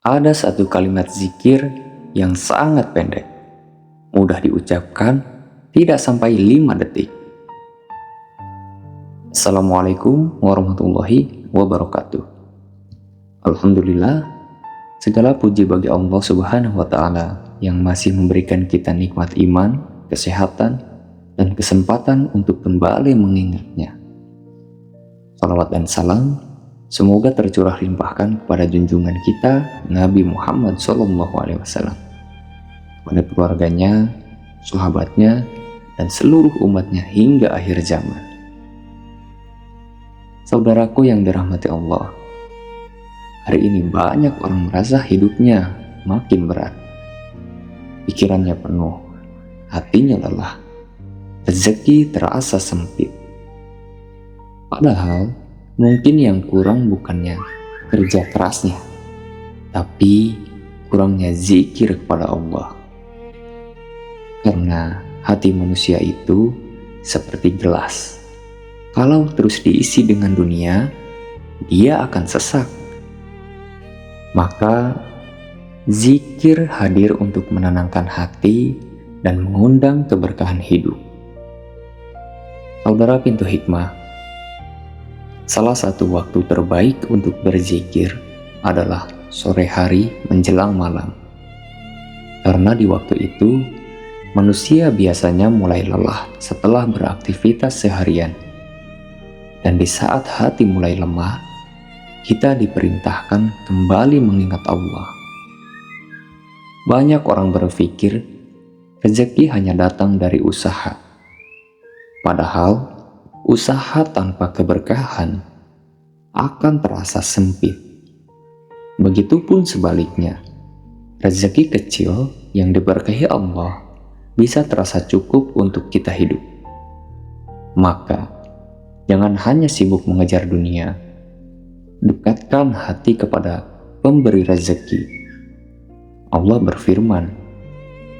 Ada satu kalimat zikir yang sangat pendek, mudah diucapkan, tidak sampai 5 detik. Assalamualaikum warahmatullahi wabarakatuh. Alhamdulillah, segala puji bagi Allah Subhanahu wa Ta'ala yang masih memberikan kita nikmat iman, kesehatan, dan kesempatan untuk kembali mengingatnya. Salawat dan salam semoga tercurah limpahkan kepada junjungan kita Nabi Muhammad SAW, kepada keluarganya, sahabatnya, dan seluruh umatnya hingga akhir zaman. Saudaraku yang dirahmati Allah, hari ini banyak orang merasa hidupnya makin berat. Pikirannya penuh, hatinya lelah, rezeki terasa sempit. Padahal mungkin yang kurang bukannya kerja kerasnya, tapi kurangnya zikir kepada Allah. Karena hati manusia itu seperti gelas. Kalau terus diisi dengan dunia, dia akan sesak. Maka zikir hadir untuk menenangkan hati dan mengundang keberkahan hidup. Saudara pintu hikmah, salah satu waktu terbaik untuk berzikir adalah sore hari menjelang malam. Karena di waktu itu, manusia biasanya mulai lelah setelah beraktivitas seharian. Dan di saat hati mulai lemah, kita diperintahkan kembali mengingat Allah. Banyak orang berpikir rezeki hanya datang dari usaha. Padahal usaha tanpa keberkahan akan terasa sempit. Begitupun sebaliknya, rezeki kecil yang diberkahi Allah bisa terasa cukup untuk kita hidup. Maka, jangan hanya sibuk mengejar dunia, dekatkan hati kepada pemberi rezeki. Allah berfirman,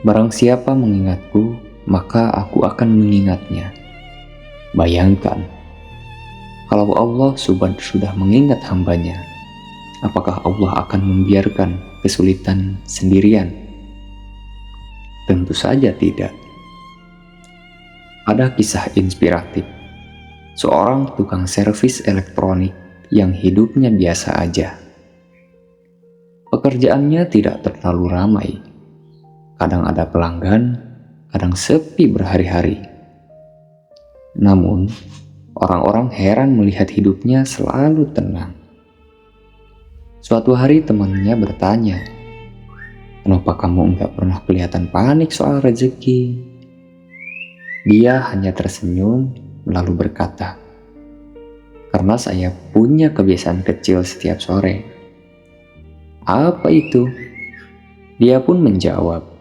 "Barang siapa mengingatku, maka aku akan mengingatnya." Bayangkan, kalau Allah sudah mengingat hambanya, apakah Allah akan membiarkan kesulitan sendirian? Tentu saja tidak. Ada kisah inspiratif. Seorang tukang servis elektronik yang hidupnya biasa aja. Pekerjaannya tidak terlalu ramai. Kadang ada pelanggan, kadang sepi berhari-hari. Namun, orang-orang heran melihat hidupnya selalu tenang. Suatu hari temannya bertanya, "Kenapa kamu enggak pernah kelihatan panik soal rezeki?" Dia hanya tersenyum lalu berkata, "Karena saya punya kebiasaan kecil setiap sore." "Apa itu?" Dia pun menjawab,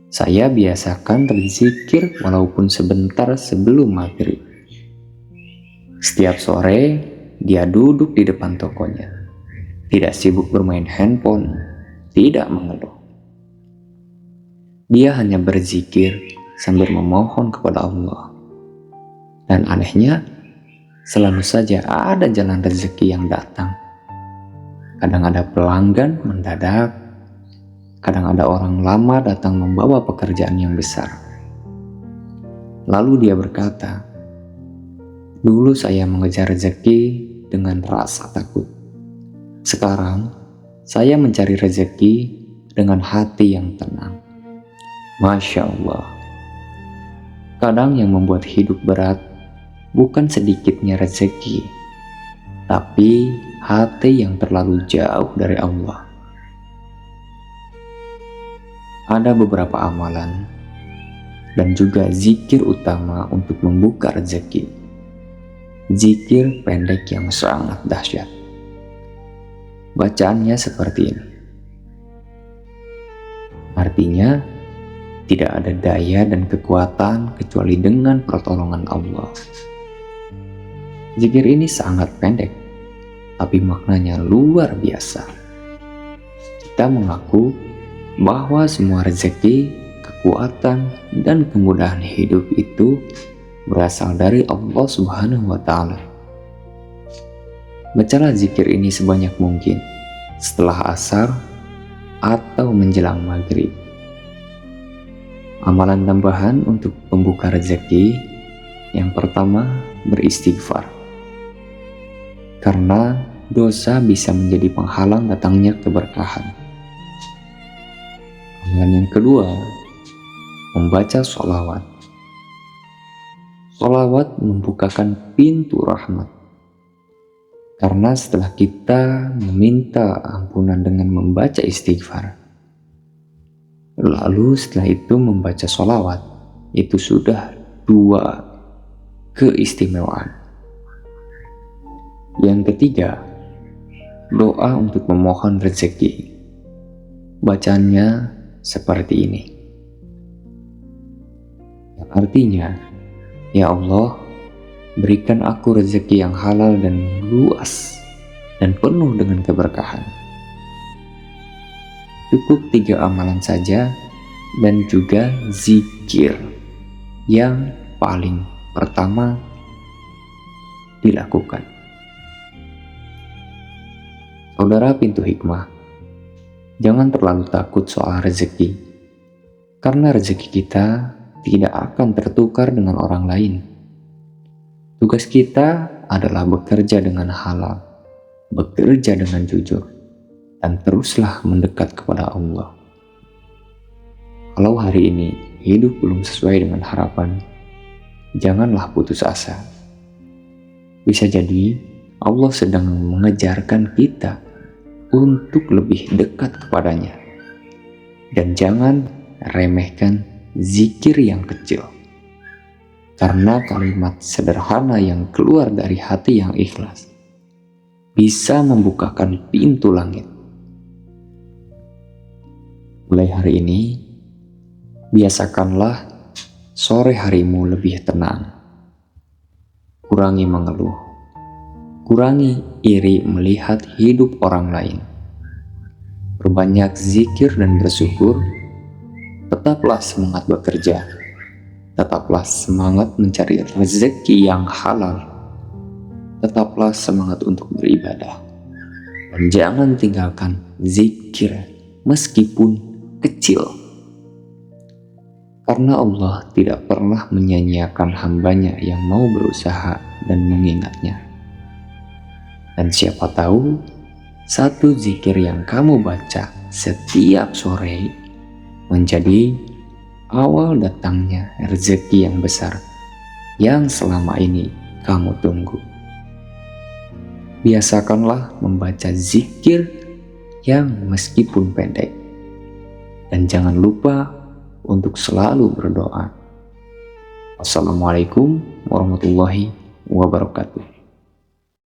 "Saya biasakan berzikir walaupun sebentar sebelum maghrib." Setiap sore, dia duduk di depan tokonya. Tidak sibuk bermain handphone, tidak mengeluh. Dia hanya berzikir sambil memohon kepada Allah. Dan anehnya, selalu saja ada jalan rezeki yang datang. Kadang ada pelanggan mendadak, kadang ada orang lama datang membawa pekerjaan yang besar. Lalu dia berkata, "Dulu saya mengejar rezeki dengan rasa takut. Sekarang saya mencari rezeki dengan hati yang tenang." Masya Allah. Kadang yang membuat hidup berat bukan sedikitnya rezeki, tapi hati yang terlalu jauh dari Allah. Ada beberapa amalan dan juga zikir utama untuk membuka rezeki. Zikir pendek yang sangat dahsyat. Bacaannya seperti ini. Artinya, tidak ada daya dan kekuatan kecuali dengan pertolongan Allah. Zikir ini sangat pendek, tapi maknanya luar biasa. Kita mengaku bahwa semua rezeki, kekuatan, dan kemudahan hidup itu berasal dari Allah Subhanahu wa Ta'ala. Bacalah zikir ini sebanyak mungkin. Setelah asar, atau menjelang maghrib. Amalan tambahan untuk pembuka rezeki, yang pertama, beristighfar. Karena dosa bisa menjadi penghalang datangnya keberkahan. Amalan yang kedua, membaca sholawat. Sholawat membukakan pintu rahmat. Karena setelah kita meminta ampunan dengan membaca istighfar, lalu setelah itu membaca sholawat, itu sudah dua keistimewaan. Yang ketiga, doa untuk memohon rezeki. Bacanya seperti ini. Artinya, ya Allah, berikan aku rezeki yang halal dan luas dan penuh dengan keberkahan. Cukup 3 amalan saja dan juga zikir yang paling pertama dilakukan. Saudara pintu hikmah, jangan terlalu takut soal rezeki, karena rezeki kita tidak akan tertukar dengan orang lain. Tugas kita adalah bekerja dengan halal, bekerja dengan jujur, dan teruslah mendekat kepada Allah. Kalau hari ini hidup belum sesuai dengan harapan, janganlah putus asa. Bisa jadi Allah sedang mengejarkan kita untuk lebih dekat kepadanya. Dan jangan remehkan zikir yang kecil. Karena kalimat sederhana yang keluar dari hati yang ikhlas bisa membukakan pintu langit. Mulai hari ini, biasakanlah sore harimu lebih tenang. Kurangi mengeluh. Kurangi iri melihat hidup orang lain. Perbanyak zikir dan bersyukur. Tetaplah semangat bekerja. Tetaplah semangat mencari rezeki yang halal. Tetaplah semangat untuk beribadah. Dan jangan tinggalkan zikir meskipun kecil. Karena Allah tidak pernah menyia-nyiakan hambanya yang mau berusaha dan mengingatnya. Dan siapa tahu, satu zikir yang kamu baca setiap sore menjadi awal datangnya rezeki yang besar yang selama ini kamu tunggu. Biasakanlah membaca zikir yang meskipun pendek. Dan jangan lupa untuk selalu berdoa. Wassalamualaikum warahmatullahi wabarakatuh.